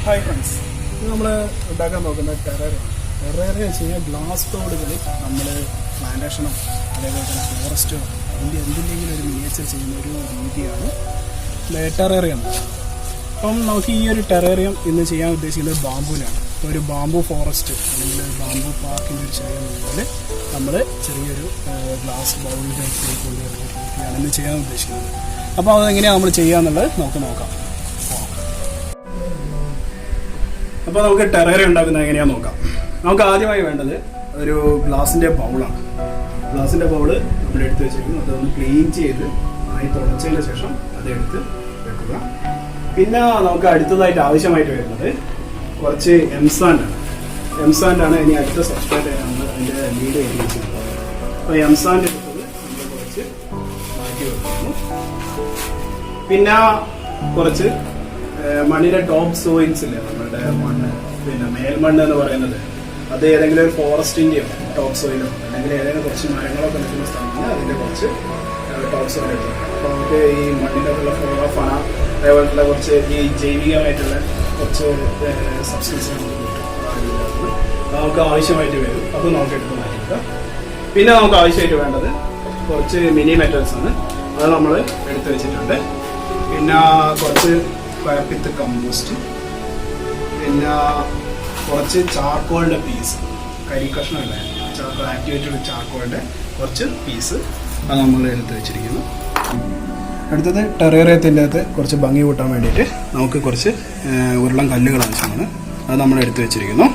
Hi friends, ഇത് നമ്മൾ ഉണ്ടാക്കാൻ നോക്കുന്ന ടെറേറിയാണ്. ടെറേറിയ വെച്ച് കഴിഞ്ഞാൽ ഗ്ലാസ് തോടുകൾ നമ്മൾ പ്ലാന്റേഷനോ അതേപോലെ തന്നെ ഫോറസ്റ്റോ അതിൻ്റെ എന്തിൻ്റെങ്കിലും ഒരു മിനിയേച്ചർ ചെയ്യുന്ന ഒരു രീതിയാണ് ടെറേറിയം. അപ്പം നമുക്ക് ഈ ഒരു ടെറേറിയം ഇന്ന് ചെയ്യാൻ ഉദ്ദേശിക്കുന്നത് ബാമ്പൂലാണ്. ഇപ്പോൾ ഒരു ബാമ്പു ഫോറസ്റ്റ് അല്ലെങ്കിൽ ബാമ്പു പാർക്കിൻ്റെ ഒരു ചെറിയ മുകളിൽ നമ്മൾ ചെറിയൊരു ഗ്ലാസ് ബൗളിലേക്ക് കൊണ്ടുവരുന്ന രീതിയാണ് ഇന്ന് ചെയ്യാൻ ഉദ്ദേശിക്കുന്നത്. അപ്പോൾ അതെങ്ങനെയാണ് നമ്മൾ ചെയ്യുക എന്നുള്ളത് നമുക്ക് നോക്കാം. അപ്പോൾ നമുക്ക് ടെറേറിയ ഉണ്ടാക്കുന്നത് എങ്ങനെയാണെന്ന് നോക്കാം. നമുക്ക് ആദ്യമായി വേണ്ടത് ഒരു ഗ്ലാസിൻ്റെ ബൗളാണ്. ഗ്ലാസിൻ്റെ ബൗള് നമ്മൾ എടുത്ത് വെച്ചിരിക്കുന്നു. അതൊന്ന് ക്ലീൻ ചെയ്ത് ആയി തുടച്ചതിന് ശേഷം അതെടുത്ത് വെക്കുക. പിന്നെ നമുക്ക് അടുത്തതായിട്ട് ആവശ്യമായിട്ട് വരുന്നത് കുറച്ച് എംസാൻഡാണ്. എംസാൻഡാണ് ഇനി അടുത്ത സബ്സ്ട്രേറ്റ് നമ്മൾ അതിൻ്റെ ലീഡ് ചെയ്ത് വെച്ചിട്ടുള്ളത്. അപ്പോൾ എംസാൻഡ് എടുത്തത് നമ്മൾ കുറച്ച് മാറ്റി വെക്കുന്നു. പിന്നെ കുറച്ച് മണ്ണിൻ്റെ ടോപ്പ് സോയിൽസ് ഇല്ലേ, നമ്മുടെ മണ്ണ്, പിന്നെ മേൽമണ്ണ് എന്ന് പറയുന്നത് അത് ഏതെങ്കിലും ഒരു ഫോറസ്റ്റിൻ്റെയോ ടോപ്പ് സോയിലോ അല്ലെങ്കിൽ ഏതെങ്കിലും കുറച്ച് മരങ്ങളൊക്കെ നിൽക്കുന്ന സ്ഥലത്ത് അതിൻ്റെ കുറച്ച് ടോപ്പ് സോയിൽ എടുക്കും. അപ്പോൾ നമുക്ക് ഈ മണ്ണിൻ്റെ ഉള്ള ഫ്ലോറ ഫണ അതേപോലെയുള്ള കുറച്ച് ഈ ജൈവികമായിട്ടുള്ള കുറച്ച് സബ്സ്റ്റൻസ് നമുക്ക് ആവശ്യമായിട്ട് വരും. അത് നമുക്ക് എടുത്ത് മാറ്റിക്കുക. പിന്നെ നമുക്ക് ആവശ്യമായിട്ട് വേണ്ടത് കുറച്ച് മിനി മെറ്റൽസ് ആണ്. അത് നമ്മൾ എടുത്ത് വെച്ചിട്ടുണ്ട്. പിന്നെ കുറച്ച് പഴപ്പിത്ത് കമ്പോസ്റ്റ്, പിന്നെ കുറച്ച് ചാർക്കോളിൻ്റെ പീസ്, കരിക്കഷ്ണമല്ലേ, ആക്ടിവേറ്റഡ് ചാർക്കോളിൻ്റെ കുറച്ച് പീസ് അത് നമ്മൾ എടുത്ത് വെച്ചിരിക്കുന്നു. അടുത്തത് ടെറേറിയത്തിൻ്റെ അകത്ത് കുറച്ച് ഭംഗി കൂട്ടാൻ വേണ്ടിയിട്ട് നമുക്ക് കുറച്ച് ഉരുളൻ കല്ലുകൾ ആവശ്യമാണ്. അത് നമ്മൾ എടുത്ത് വെച്ചിരിക്കുന്നു.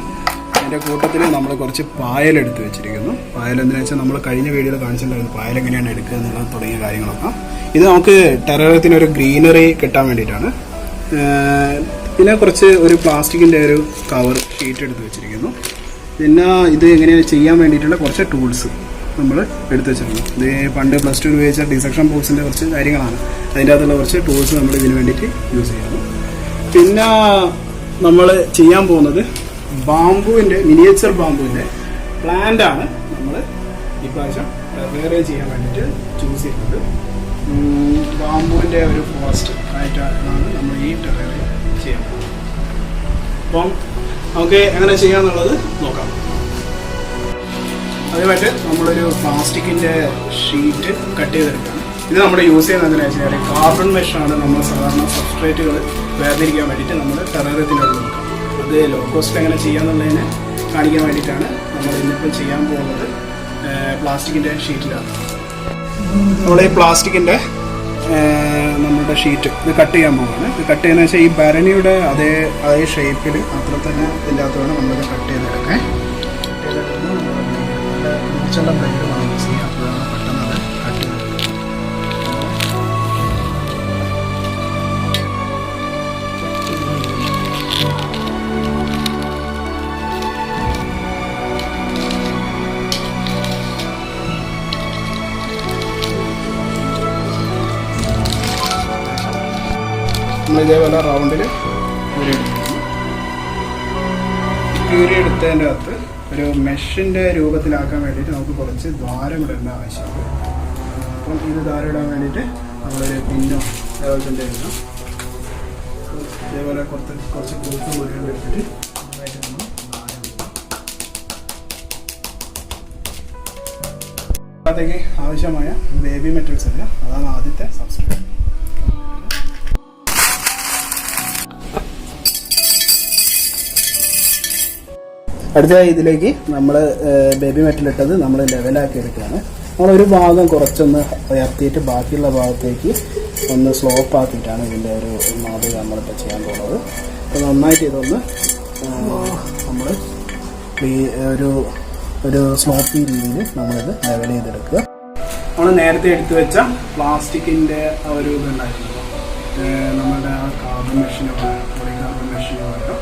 അതിൻ്റെ കൂട്ടത്തിൽ നമ്മൾ കുറച്ച് പായലെടുത്ത് വെച്ചിരിക്കുന്നു. പായൽ എന്താണെന്ന് വെച്ചാൽ നമ്മൾ കഴിഞ്ഞ വീഡിയോയിൽ കാണിച്ചിട്ടുണ്ടായിരുന്നു പായൽ എങ്ങനെയാണ് എടുക്കുക എന്നുള്ള തുടങ്ങിയ കാര്യങ്ങളൊക്കെ. ഇത് നമുക്ക് ടെറേറിയത്തിനൊരു ഗ്രീനറി കിട്ടാൻ വേണ്ടിയിട്ടാണ്. പിന്നെ കുറച്ച് ഒരു പ്ലാസ്റ്റിക്കിൻ്റെ ഒരു കവർ ഷീറ്റ് എടുത്ത് വെച്ചിരിക്കുന്നു. പിന്നെ ഇത് എങ്ങനെയാണ് ചെയ്യാൻ വേണ്ടിയിട്ടുള്ള കുറച്ച് ടൂൾസ് നമ്മൾ എടുത്ത് വെച്ചിട്ടുണ്ട്. ഇത് പണ്ട് +2 ഉപയോഗിച്ച ഡിസെക്ഷൻ ബോക്സിൻ്റെ കുറച്ച് കാര്യങ്ങളാണ്. അതിൻ്റെ അകത്തുള്ള കുറച്ച് ടൂൾസ് നമ്മൾ ഇതിന് വേണ്ടിയിട്ട് യൂസ് ചെയ്യുന്നു. പിന്നെ നമ്മൾ ചെയ്യാൻ പോകുന്നത് ബാമ്പുവിൻ്റെ മിനിയേച്ചർ ബാമ്പുവിൻ്റെ പ്ലാന്റാണ് നമ്മൾ ഇപ്രാവശ്യം ടെറേറിയ ചെയ്യാൻ വേണ്ടിയിട്ട് ചൂസ് ചെയ്യുന്നത്. ബാമ്പുവിൻ്റെ ഒരു ഫോറസ്റ്റ് ആയിട്ടാണ് നമ്മൾ ഈ ടെറേറിയ ചെയ്യാൻ പോകുന്നത്. അപ്പം നമുക്ക് എങ്ങനെ ചെയ്യാന്നുള്ളത് നോക്കാം. അതുമായിട്ട് നമ്മളൊരു പ്ലാസ്റ്റിക്കിൻ്റെ ഷീറ്റ് കട്ട് ചെയ്തെടുക്കുകയാണ്. ഇത് നമ്മൾ യൂസ് ചെയ്യുന്നത് എന്താണെന്ന് വെച്ചാൽ കാർബൺ മെഷാണ് നമ്മൾ സാധാരണ സബ്സ്ട്രേറ്റുകൾ വേർതിരിക്കാൻ വേണ്ടിയിട്ട് നമ്മൾ ടെറേറിയത്തിനോട് നോക്കാം. അത് ലോ കോസ്റ്റ് എങ്ങനെ ചെയ്യാന്നുള്ളതിനെ കാണിക്കാൻ വേണ്ടിയിട്ടാണ് നമ്മൾ ഇന്നിപ്പോൾ ചെയ്യാൻ പോകുന്നത്. പ്ലാസ്റ്റിക്കിൻ്റെ ഷീറ്റിലാണ് നമ്മൾ ഈ പ്ലാസ്റ്റിക്കിൻ്റെ നമ്മളുടെ ഷീറ്റ് ഇത് കട്ട് ചെയ്യാൻ പോകുന്നത്. ഇത് കട്ട് ചെയ്യുന്നത് വെച്ചാൽ ഈ ഭരണിയുടെ അതേ ഷേപ്പിൽ അത്ര തന്നെ ഇതിൻ്റെ അകത്താണ് നമ്മളിത് കട്ട് ചെയ്തെടുക്കാൻ. കുറച്ചുള്ള ബ്ലേഡ് വേണം യൂസ് ചെയ്യാം. അപ്പോഴാണ് പെട്ടെന്ന് അത് കട്ട് ചെയ്തെടുക്കുക. ഇതേപോലെ റൗണ്ടിൽ കീറി എടുത്തതിൻ്റെ അകത്ത് ഒരു മെഷിൻ്റെ രൂപത്തിലാക്കാൻ വേണ്ടിയിട്ട് നമുക്ക് കുറച്ച് ദ്വാരം ഇടേണ്ട ആവശ്യമുണ്ട്. അപ്പം ഇത് ദ്വാരം ഇടാൻ വേണ്ടിയിട്ട് നമ്മളൊരു പിന്നോ അതേപോലെ തന്നെ ഇടണം. ഇതേപോലെ കുറച്ച് കൂട്ടും മുറികൾ എടുത്തിട്ട് നന്നായിട്ട് നമ്മൾ ദ്വാരം ഇടണം. അതിലേക്ക് ആവശ്യമായ ബേബി മെറ്റൽസ് ഇല്ല. അതാണ് ആദ്യത്തെ സബ്സ്ട്രേറ്റ്. അടുത്തതായി ഇതിലേക്ക് നമ്മൾ ബേബി മെറ്റൽ ഇട്ടത് നമ്മൾ ലെവലാക്കി എടുക്കുകയാണ്. നമ്മളൊരു ഭാഗം കുറച്ചൊന്ന് ഉയർത്തിയിട്ട് ബാക്കിയുള്ള ഭാഗത്തേക്ക് ഒന്ന് സ്ലോപ്പ് ആക്കിയിട്ടാണ് ഇതിൻ്റെ ഒരു മാതൃക നമ്മളിപ്പോൾ ചെയ്യാൻ പോകുന്നത്. അപ്പോൾ നന്നായിട്ട് ഇതൊന്ന് നമ്മൾ ഒരു സ്ലോപ്പി രീതിയിൽ നമ്മളിത് ലെവൽ ചെയ്തെടുക്കുക. നമ്മൾ നേരത്തെ എടുത്തു വെച്ച പ്ലാസ്റ്റിക്കിൻ്റെ ഒരു ഇതുണ്ടായിരുന്നു നമ്മളുടെ ആ കാർബൺ മെഷീനോ പോളികാർബൺ മെഷീനോ ആയിട്ടോ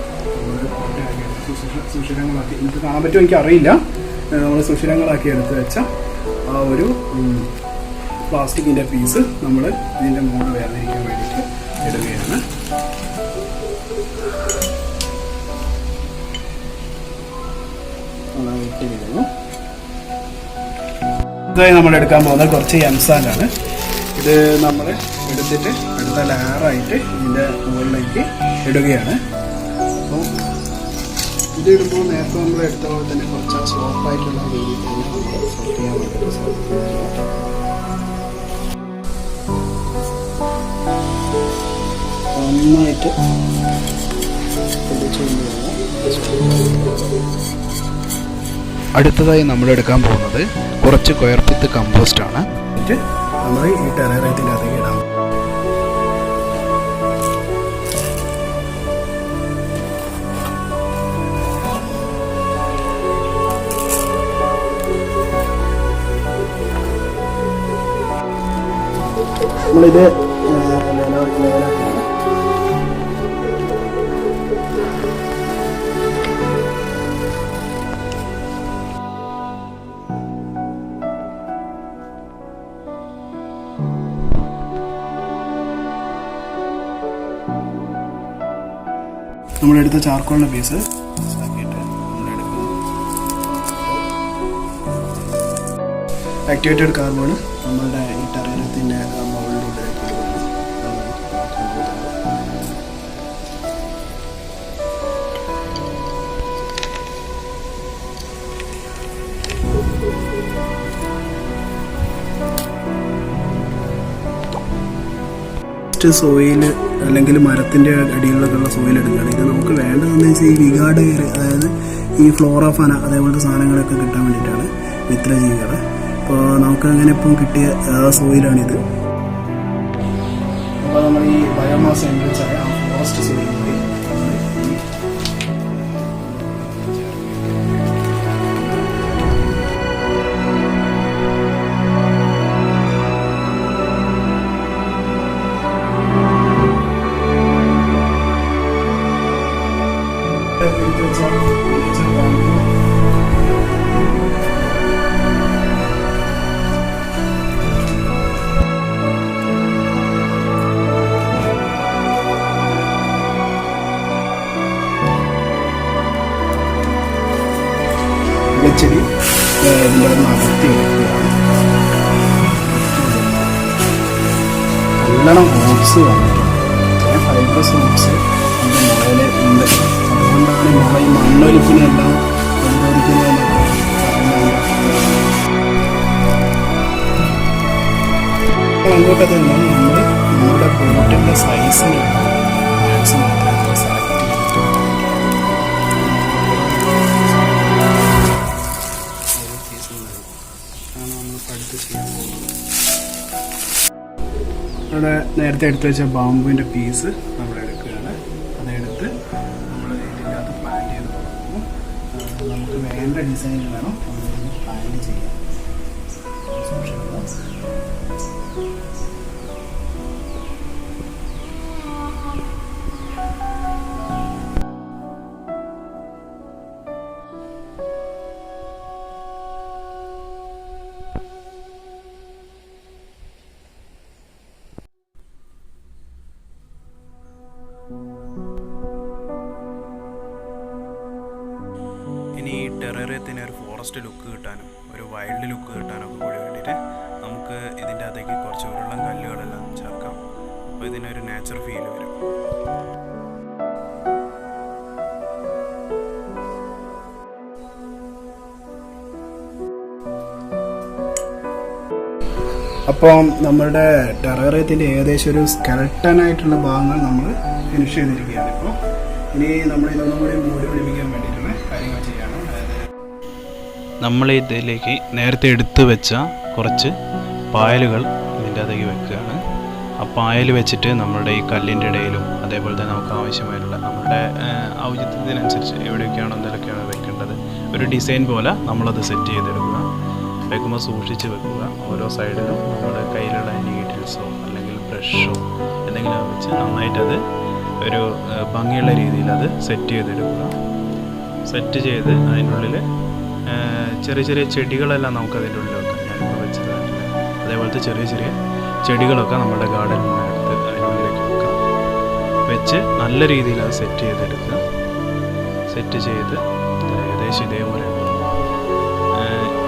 സുഷിരങ്ങളാക്കി എനിക്ക് കാണാൻ പറ്റുമോ എനിക്കറിയില്ല. നമ്മൾ സുഷിരങ്ങളാക്കി എടുത്ത് വെച്ച ആ ഒരു പ്ലാസ്റ്റിക്കിൻ്റെ പീസ് നമ്മൾ ഇതിൻ്റെ മുകളിൽ വേർതിരിക്കാൻ വേണ്ടിയിട്ട് ഇടുകയാണ്. ഇട്ടിരിക്കുന്നു. ഇതായി നമ്മൾ എടുക്കാൻ പോകുന്നത് കുറച്ച് എംസാൻഡാണ്. ഇത് നമ്മൾ എടുത്തിട്ട് അടുത്ത ലെയറായിട്ട് ഇതിൻ്റെ മുകളിലേക്ക് ഇടുകയാണ്. ഇതിടുമ്പോൾ നേരത്തെ നമ്മൾ എടുത്ത പോലെ തന്നെ കുറച്ച് സ്ലോപ്പായിട്ടുള്ള രീതിയിൽ തന്നെ നമ്മൾ സെറ്റ് ചെയ്യാൻ വേണ്ടിയിട്ട് ശ്രദ്ധിക്കുക. നന്നായിട്ട് അടുത്തതായി നമ്മൾ എടുക്കാൻ പോകുന്നത് കുറച്ച് കൊയർപ്പിത്ത് കമ്പോസ്റ്റാണ്. നമ്മൾ ഈ ടെറേറിയത്തിൻ്റെ അകത്തേക്ക് ഇടാം. നമ്മളിത് ലെവലാക്കുകയാണ്. നമ്മളെടുത്ത ചാർക്കോളിൻ്റെ പീസ് ആക്കിയിട്ട് നമ്മളെടുക്കുന്നു. ആക്ടിവേറ്റഡ് കാർബൺ നമ്മളുടെ ഈ ടെറേറിയത്തിൻ്റെ മുകളിലൂടെ സോയിൽ അല്ലെങ്കിൽ മരത്തിൻ്റെ അടിയിലൊക്കെയുള്ള സോയിൽ എടുക്കുകയാണ്. ഇത് നമുക്ക് വേണ്ടതെന്ന് വെച്ചാൽ ഈ വികാട് അതായത് ഈ ഫ്ലോറാഫാന അതേപോലത്തെ സാധനങ്ങളൊക്കെ കിട്ടാൻ വേണ്ടിയിട്ടാണ്, മിത്രജീവികൾ. അപ്പോൾ നമുക്ക് അങ്ങനെ ഇപ്പം കിട്ടിയ സോയിലാണിത്. അപ്പോൾ നമ്മൾ ഈ ബയോമാസ് എൻറിച്ചായ ഫോറസ്റ്റ് സോയിൽ കൂടി ചെടി ഇതിൻ്റെ അകത്തി വെക്കുകയാണ്. നല്ലോണം റൂട്ട്സ് വന്നിട്ടുണ്ട്. ഫൈബ്രസ് റൂട്ട്സ് അതിൻ്റെ മുകളിൽ ഉണ്ട്. അതുകൊണ്ടാണ് മുള ഈ മണ്ണൊലിപ്പിനെല്ലാം പ്രതിരോധിക്കുന്നതെന്ന് അങ്ങോട്ട് തന്നെ നമ്മൾ നമ്മുടെ പോട്ടിൻ്റെ സൈസിന് മാക്സിമം സെലക്ട് ചെയ്തിട്ടുണ്ട്. ഇവിടെ നേരത്തെ എടുത്ത് വെച്ച ബാമ്പുവിൻ്റെ പീസ് നമ്മൾ എടുക്കുകയാണ്. അതെടുത്ത് നമ്മൾ ഇതിൻ്റെ അകത്ത് പ്ലാന്റ് ചെയ്ത് കൊടുക്കുന്നു. നമുക്ക് വേണ്ട ഡിസൈനിൽ വേണം നമ്മൾ പ്ലാന്റ് ചെയ്യാൻ. ഇനി ഈ ടെറേറിയത്തിന് ഒരു ഫോറസ്റ്റ് ലുക്ക് കിട്ടാനും ഒരു വൈൽഡ് ലുക്ക് കിട്ടാനൊക്കെ കൂടി വേണ്ടിയിട്ട് നമുക്ക് ഇതിൻ്റെ അകത്തേക്ക് കുറച്ച് ഉരുളൻ കല്ലുകളെല്ലാം ചേർക്കാം. അപ്പോൾ ഇതിനൊരു നാച്ചുറൽ ഫീൽ വരും. അപ്പം നമ്മളുടെ ടെറേറിയത്തിൻ്റെ ഏകദേശം ഒരു സ്കെൽട്ടനായിട്ടുള്ള ഭാഗങ്ങൾ നമ്മൾ ഫിനിഷ് ചെയ്തിരിക്കുകയാണ്. ഇപ്പോൾ ഇനി നമ്മൾ ഇതൊന്നും കൂടി മൂടി പിടിപ്പിക്കാൻ വേണ്ടിയിട്ടുള്ള കാര്യങ്ങൾ ചെയ്യണം. അതായത് നമ്മൾ ഇതിലേക്ക് നേരത്തെ എടുത്തു വെച്ച കുറച്ച് പായലുകൾ ഇതിൻ്റെ അകത്തേക്ക് വെക്കുകയാണ്. ആ പായൽ വെച്ചിട്ട് നമ്മളുടെ ഈ കല്ലിൻ്റെ ഇടയിലും അതേപോലെ തന്നെ നമുക്ക് ആവശ്യമായിട്ടുള്ള നമ്മുടെ ഔചിത്യത്തിനനുസരിച്ച് എവിടെയൊക്കെയാണോ എന്തെങ്കിലുമൊക്കെയാണ് വെക്കേണ്ടത് ഒരു ഡിസൈൻ പോലെ നമ്മളത് സെറ്റ് ചെയ്തെടുക്കുക. വെക്കുമ്പോൾ സൂക്ഷിച്ച് വെക്കുക. ഓരോ സൈഡിലും നമ്മുടെ കയ്യിലുള്ള നീഡിൽസോ അല്ലെങ്കിൽ ബ്രഷോ എന്തെങ്കിലും വെച്ച് നന്നായിട്ടത് ഒരു ഭംഗിയുള്ള രീതിയിൽ അത് സെറ്റ് ചെയ്തെടുക്കുക. സെറ്റ് ചെയ്ത് അതിനുള്ളിൽ ചെറിയ ചെറിയ ചെടികളെല്ലാം നമുക്ക് അതിൻ്റെ ഉള്ളിൽ വെക്കാം. ഞാനിപ്പോൾ വെച്ചതായിട്ട് അതേപോലത്തെ ചെറിയ ചെറിയ ചെടികളൊക്കെ നമ്മുടെ ഗാർഡനിൽ നിന്ന് എടുത്ത് അതിനുള്ളിലേക്ക് വെക്കാം. വെച്ച് നല്ല രീതിയിൽ അത് സെറ്റ് ചെയ്തെടുക്കുക. സെറ്റ് ചെയ്ത് ഏകദേശം ഇതേപോലെ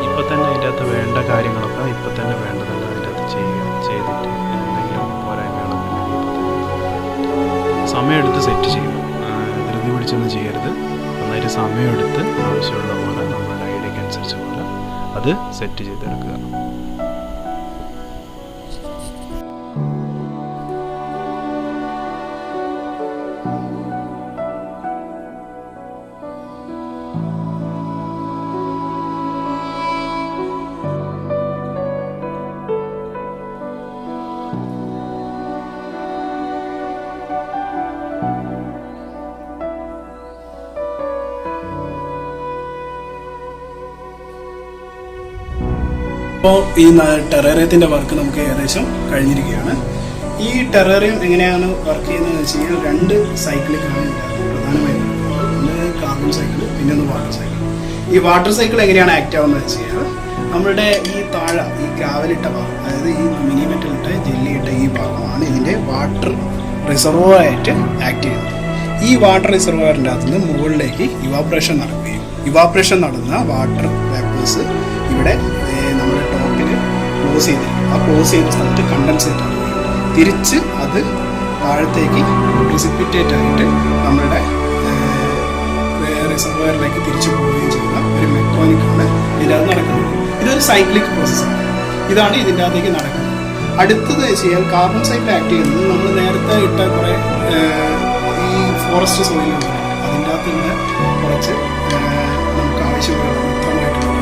ഇപ്പം തന്നെ അതിൻ്റെ അകത്ത് വേണ്ട കാര്യങ്ങളൊക്കെ ഇപ്പം തന്നെ വേണ്ടതെല്ലാം അതിൻ്റെ അകത്ത് ചെയ്തിട്ട് എന്തെങ്കിലും പോരായ്മകളൊക്കെ സമയമെടുത്ത് സെറ്റ് ചെയ്യും. ധൃതി പിടിച്ചൊന്നും ചെയ്യരുത്. നന്നായിട്ട് സമയമെടുത്ത് ആവശ്യമുള്ള പോലെ നമ്മുടെ ഐഡിയക്ക് അനുസരിച്ച് പോലെ അത് സെറ്റ് ചെയ്തെടുക്കുക. അപ്പോൾ ഈ ടെറേറിയത്തിൻ്റെ വർക്ക് നമുക്ക് ഏകദേശം കഴിഞ്ഞിരിക്കുകയാണ്. ഈ ടെറേറിയം എങ്ങനെയാണ് വർക്ക് ചെയ്യുന്നതെന്ന് വെച്ച് കഴിഞ്ഞാൽ 2 സൈക്കിളിലാണ് പ്രധാനമായിട്ടും. ഒന്ന് കാർബൺ സൈക്കിൾ, പിന്നെ ഒന്ന് വാട്ടർ സൈക്കിൾ. ഈ വാട്ടർ സൈക്കിൾ എങ്ങനെയാണ് ആക്ട് ആവുന്നത് വെച്ച് കഴിഞ്ഞാൽ നമ്മളുടെ ഈ താഴെ ഈ കാവലിട്ട ഭാഗം, അതായത് ഈ മിനി മെറ്റലിട്ട ജെല്ലിയിട്ട ഈ ഭാഗമാണ് ഇതിൻ്റെ വാട്ടർ റിസർവോയർ ആയിട്ട് ആക്ട് ചെയ്യുന്നത്. ഈ വാട്ടർ റിസർവോയറിൻ്റെ അകത്ത് നിന്ന് മുകളിലേക്ക് ഇവാപ്രേഷൻ നടക്കുകയും ഇവാപ്രേഷൻ നടന്ന വാട്ടർ വേപ്പേഴ്സ് ഇവിടെ നമ്മുടെ ടോപ്പിൽ ക്ലോസ് ചെയ്തിരിക്കും. ആ ക്ലോസ് ചെയ്ത സ്ഥലത്ത് കണ്ടൻസേറ്റ് ആവുകയും തിരിച്ച് അത് താഴത്തേക്ക് പ്രിസിപ്പിറ്റേറ്റ് ആയിട്ട് നമ്മുടെ റിസർവോയറിലേക്ക് തിരിച്ചു പോവുകയും ചെയ്യുന്ന ഒരു മെക്കാനിക്കാണ് ഇതിനകത്ത് നടക്കുന്നത്. ഇതൊരു സൈക്ലിക് പ്രോസസ്സാണ്. ഇതാണ് ഇതിൻ്റെ അകത്തേക്ക് നടക്കുന്നത്. അടുത്തത് ചെയ്യാൻ കാർബൺ സൈക്കിൾ ആക്ട് ചെയ്യുന്നത് നമ്മൾ നേരത്തെ ഇട്ട കുറേ ഈ ഫോറസ്റ്റ് സോയിലുണ്ട്, അതിൻ്റെ അകത്തുള്ള കുറച്ച് നമുക്ക് ആവശ്യമുള്ള മിത്രമായിട്ടുള്ള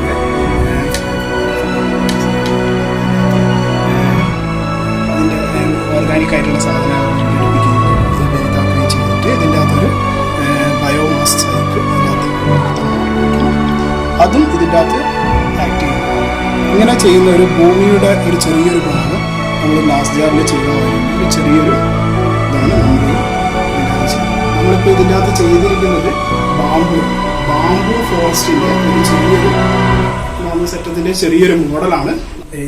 ഓർഗാനിക് ആയിട്ടുള്ള സാധനങ്ങൾ ഘടിപ്പിക്കുകയും ഇത് വലുതാക്കുകയും ചെയ്തിട്ട് ഇതിൻ്റെ അകത്തൊരു ബയോമാസ് സൈക്കിൾ അതും ഇതിൻ്റെ അകത്ത് ആക്ട് ചെയ്യും. ഇങ്ങനെ ചെയ്യുന്ന ഒരു ഭൂമിയുടെ ഒരു ചെറിയൊരു ഭാഗം നമ്മൾ ഗ്ലാസ് ജാറിൽ ചെയ്യുന്ന ഒരു ചെറിയൊരു ഇതാണ് നമ്മൾ ഇതിൻ്റെ അകത്ത് ചെയ്യുന്നത്. നമ്മളിപ്പോൾ ഇതിൻ്റെ അകത്ത് ചെയ്തിരിക്കുന്നത് ബാംബു ഫോറസ്റ്റിൻ്റെ ഒരു ചെറിയൊരു സെറ്റത്തിൻ്റെ ചെറിയൊരു മോഡലാണ്.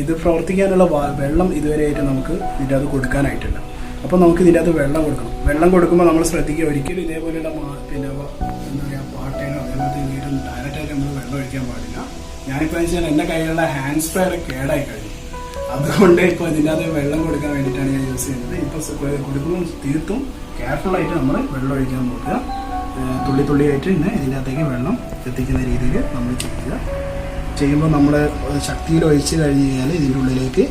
ഇത് പ്രവർത്തിക്കാനുള്ള വെള്ളം ഇതുവരെയായിട്ട് നമുക്ക് ഇതിൻ്റെ അകത്ത് കൊടുക്കാനായിട്ടില്ല. അപ്പോൾ നമുക്ക് ഇതിൻ്റെ അകത്ത് വെള്ളം കൊടുക്കണം. വെള്ളം കൊടുക്കുമ്പോൾ നമ്മൾ ശ്രദ്ധിക്കുക, ഒരിക്കലും ഇതേപോലെയുള്ള പിന്നെ എന്താ പറയുക പാട്ടേനോ അതേപോലത്തെ വീടും ഡയറക്റ്റായിട്ട് നമ്മൾ വെള്ളം ഒഴിക്കാൻ പാടില്ല. ഞാനിപ്പോൾ വെച്ചാൽ എൻ്റെ കയ്യിലുള്ള ഹാൻഡ് സ്പ്രെയർ കേടായി കഴിഞ്ഞു. അതുകൊണ്ട് ഇപ്പോൾ ഇതിൻ്റെ അകത്ത് വെള്ളം കൊടുക്കാൻ വേണ്ടിയിട്ടാണ് ഞാൻ യൂസ് ചെയ്യുന്നത്. ഇപ്പോൾ കൊടുക്കുമ്പോൾ തീർത്തും കെയർഫുള്ളായിട്ട് നമ്മൾ വെള്ളം ഒഴിക്കാൻ നോക്കുക. തുള്ളിയായിട്ട് തന്നെ ഇതിൻ്റെ അകത്തേക്ക് വെള്ളം എത്തിക്കുന്ന രീതിയിൽ നമ്മൾ ചെയ്യുമ്പോൾ നമ്മൾ ശക്തിയിൽ ഒഴിച്ച് കഴിഞ്ഞ് കഴിഞ്ഞാൽ ഇതിൻ്റെ ഉള്ളിലേക്ക്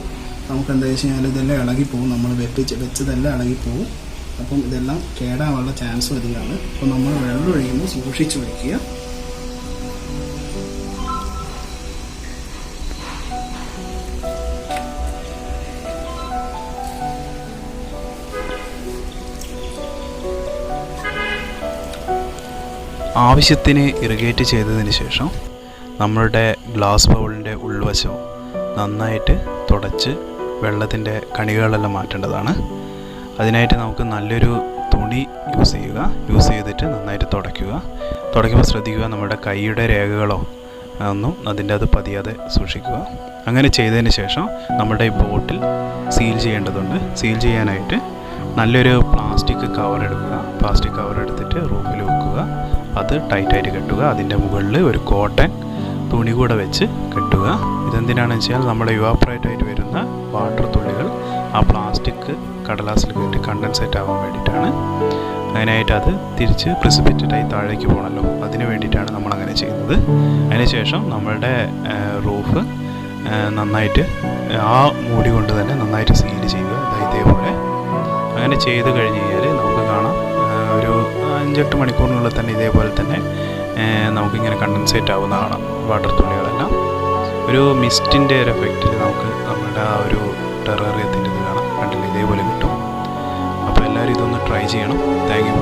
നമുക്ക് എന്താ വെച്ച് കഴിഞ്ഞാൽ ഇതെല്ലാം ഇളകിപ്പോവും. നമ്മൾ വെച്ചതെല്ലാം ഇളകിപ്പോവും. അപ്പം ഇതെല്ലാം കേടാവാനുള്ള ചാൻസ് അധികമാണ്. അപ്പോൾ നമ്മൾ വെള്ളം ഒഴിക്കുമ്പോൾ സൂക്ഷിച്ച് ഒഴിക്കുക. ആവശ്യത്തിന് ഇറിഗേറ്റ് ചെയ്തതിന് ശേഷം നമ്മളുടെ ഗ്ലാസ് ബൗളിൻ്റെ ഉൾവശം നന്നായിട്ട് തുടച്ച് വെള്ളത്തിൻ്റെ കണികകളെല്ലാം മാറ്റേണ്ടതാണ്. അതിനായിട്ട് നമുക്ക് നല്ലൊരു തുണി യൂസ് ചെയ്തിട്ട് നന്നായിട്ട് തുടയ്ക്കുമ്പോൾ ശ്രദ്ധിക്കുക നമ്മുടെ കൈയുടെ രേഖകളോ ഒന്നും അതിൻ്റെ അത് പതിയാതെ സൂക്ഷിക്കുക. അങ്ങനെ ചെയ്തതിന് ശേഷം നമ്മുടെ ഈ ബോട്ടിൽ സീൽ ചെയ്യേണ്ടതുണ്ട്. സീൽ ചെയ്യാനായിട്ട് നല്ലൊരു പ്ലാസ്റ്റിക് കവർ എടുത്തിട്ട് റൂമിൽ വെക്കുക. അത് ടൈറ്റായിട്ട് കെട്ടുക. അതിൻ്റെ മുകളിൽ ഒരു കോട്ടൺ തുണി കൂടെ വെച്ച് കെട്ടുക. ഇതെന്തിനാണെന്ന് വെച്ചാൽ നമ്മുടെ ഇവാപ്പറേറ്റ് ആയിട്ട് വരുന്ന വാട്ടർ തുള്ളികൾ ആ പ്ലാസ്റ്റിക് കടലാസിൽ കയറ്റി കണ്ടൻസേറ്റ് ആവാൻ വേണ്ടിയിട്ടാണ്. അതിനായിട്ട് അത് തിരിച്ച് പ്രിസിപ്പിറ്റേറ്റായി താഴേക്ക് പോകണമല്ലോ, അതിന് വേണ്ടിയിട്ടാണ് നമ്മളങ്ങനെ ചെയ്യുന്നത്. അതിനുശേഷം നമ്മളുടെ റൂഫ് നന്നായിട്ട് ആ മൂടി കൊണ്ട് തന്നെ നന്നായിട്ട് സീൽ ചെയ്യുക. ഇതേപോലെ അങ്ങനെ ചെയ്ത് കഴിഞ്ഞ് കഴിഞ്ഞാൽ നമുക്ക് കാണാം ഒരു 5-8 മണിക്കൂറിനുള്ളിൽ തന്നെ ഇതേപോലെ തന്നെ നമുക്കിങ്ങനെ കണ്ടൻസേറ്റ് ആവുന്ന കാണാം വാട്ടർ തുള്ളികളെല്ലാം. ഒരു മിസ്റ്റിൻ്റെ ഒരു എഫക്റ്റിൽ നമുക്ക് നമ്മുടെ ആ ഒരു ടെറേറിയത്തിൻ്റെ ഇത് കാണാം. കണ്ടില്ല, ഇതേപോലെ കിട്ടും. അപ്പോൾ എല്ലാവരും ഇതൊന്ന് ട്രൈ ചെയ്യണം. Thank you.